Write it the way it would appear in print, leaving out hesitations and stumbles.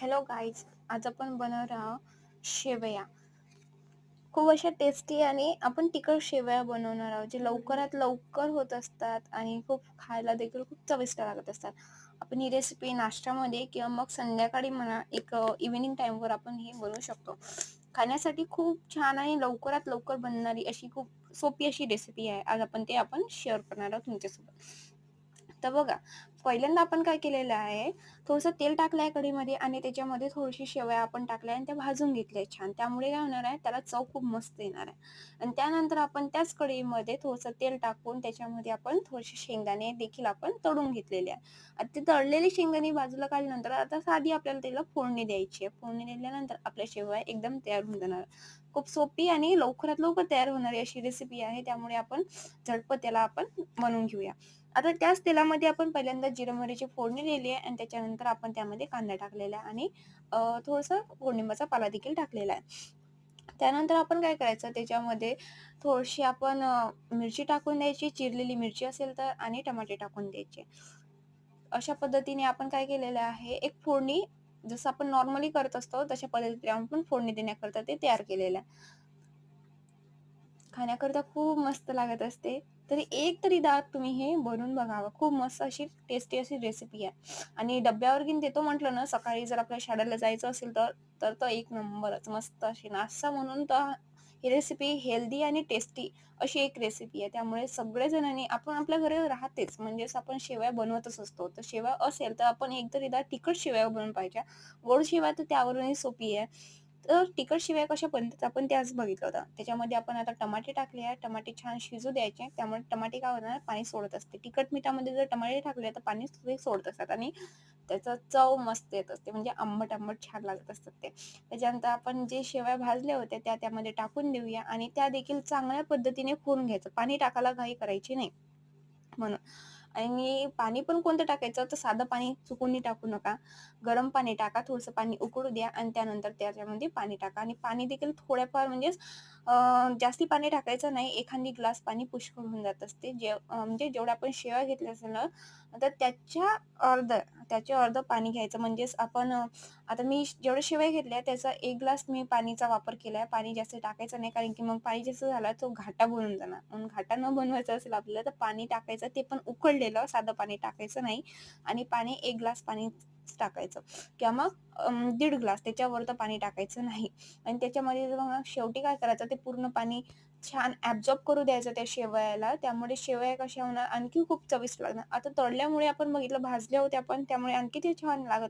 Hello guys, आज आपण बनवणार आहोत शेवया. खूप अशा टेस्टी आणि आपण तिखट शेवया बनवणार आहोत, जे लवकरात लवकर होत असतात आणि खूप खायला देखील खूप चविष्ट लागत असतात. आपण ही रेसिपी नाश्त्यामध्ये किंवा मग संध्याकाळी म्हणा, एक इव्हिनिंग टाईमवर आपण हे बनवू शकतो. खाण्यासाठी खूप छान आणि लवकरात लवकर बनणारी अशी खूप सोपी अशी रेसिपी आहे. आज आपण शेअर करणार आहोत तुमच्यासोबत. तर बघा, पहिल्यांदा आपण काय केलेलं आहे, थोडंसं तेल टाकलं आहे कढईमध्ये आणि त्याच्यामध्ये थोडीशी शेवया आपण टाकल्या आणि त्या भाजून घेतल्या छान. त्यामुळे काय होणार आहे, त्याला चव खूप मस्त येणार आहे. आणि त्यानंतर आपण त्याच कढईमध्ये थोडंसं तेल टाकून त्याच्यामध्ये आपण थोडेसे शेंगदाणे देखील आपण तळून घेतलेले आहे. आता ते तळलेली शेंगदाणे बाजूला काढल्यानंतर आता साधी आपल्याला त्याला फोडणी द्यायची आहे. फोडणी दिल्यानंतर आपल्या शेवया एकदम तयार होऊन जाणार. खूप सोपी आणि लवकरात लवकर तयार होणारी अशी रेसिपी आहे. त्यामुळे आपण झटपट त्याला आपण बनवून घेऊया. आता त्याच तेलामध्ये आपण पहिल्यांदा जिरं मोहरीची फोडणी दिली आहे आणि त्याच्यानंतर आपण त्यामध्ये कांदा टाकलेला आहे आणि थोडंसं कडुनिंबाचा पाला देखील टाकलेला आहे. त्यानंतर आपण काय करायचं, त्याच्यामध्ये थोडीशी आपण मिरची टाकून द्यायची, चिरलेली मिरची असेल तर, आणि टमाटे टाकून द्यायचे. अशा पद्धतीने आपण काय केलेलं आहे, एक फोडणी जसं आपण नॉर्मली करत असतो तशा पद्धतीने आपण फोडणी देण्याकरता ते तयार केलेलं आहे. खाण्याकरता खूप मस्त लागत असते. तरी एक तरी दात तुम्ही हे बनवून बघावं. खूप मस्त अशी टेस्टी अशी रेसिपी आहे. आणि डब्यावर घेऊन देतो म्हटलं ना, सकाळी जर आपल्या शाळेला जायचं असेल तर एक नंबरच मस्त अशी नाश्ता म्हणून तर ही रेसिपी हेल्दी आणि टेस्टी अशी एक रेसिपी आहे. त्यामुळे सगळेजणांनी आपण आपल्या घरी राहतेच, म्हणजेच आपण शेवया बनवतच असतो. तर शेवया असेल तर आपण एक तरी तिखट शेवया बनवून पाहिजे. गोड शेवया तर त्यावरूनही सोपी आहे. तर तिखट शेवया कशा बनतात आपण ते आज बघितलं होतं. त्याच्यामध्ये आपण आता टमाटे टाकले आहे. टमाटे छान शिजू द्यायचे. त्यामुळे टमाटे काय होणार, पाणी सोडत असते. तिखट मिठामध्ये जर टमाटे टाकले तर पाणी ते सोडत असतात आणि त्याचं चव मस्त येत असते. म्हणजे आंबट-आंबट छान लागत असतात ते. त्याच्यानंतर आपण जे शेवया भाजल्या होत्या त्या त्यामध्ये टाकून देऊया आणि त्या देखील चांगल्या पद्धतीने करून घ्यायचं. पाणी टाकायला घाई करायची नाही म्हणून. आणि पाणी पण कोणतं टाकायचं, तर साधं पाणी चुकूनही टाकू नका. गरम पाणी टाका, थोडंसं पाणी उकळू द्या आणि त्यानंतर त्याच्यामध्ये पाणी टाका आणि पाणी देखील थोड्याफार म्हणजेच जास्ती पाणी टाकायचं नाही. एखादी ग्लास पाणी पुष्कळ होऊन जात असते. म्हणजे जेवढ्या आपण शेवया घेतल्या असेल ना, तर त्याचे अर्धं पाणी घ्यायचं. म्हणजेच आपण आता मी जेवढ्या शेवया घेतल्या त्याचा 1 ग्लास मी पाणीचा वापर केलाय. पाणी जास्त टाकायचं नाही, कारण की मग पाणी जास्त झाला तो घाटा बनून जाणार. म्हणून घाटा न बनवायचा असेल आपल्याला तर पाणी टाकायचं, ते पण उकळलेलं, साधं पाणी टाकायचं नाही. आणि पाणी 1 ग्लास पाणी टाकायचं किंवा मग 1.5 ग्लास, त्याच्यावर तर पाणी टाकायचं नाही. आणि त्याच्यामध्ये मग शेवटी काय करायचं, ते पूर्ण पाणी छान ॲब्झॉर्ब करू द्यायचं त्या शेवयाला. त्यामुळे शेवया कशा होणार, आणखी खूप चविष्ट लागणार. आता तळल्यामुळे आपण बघितलं, भाजल्या होत्या आपण, त्यामुळे आणखी ते छान लागत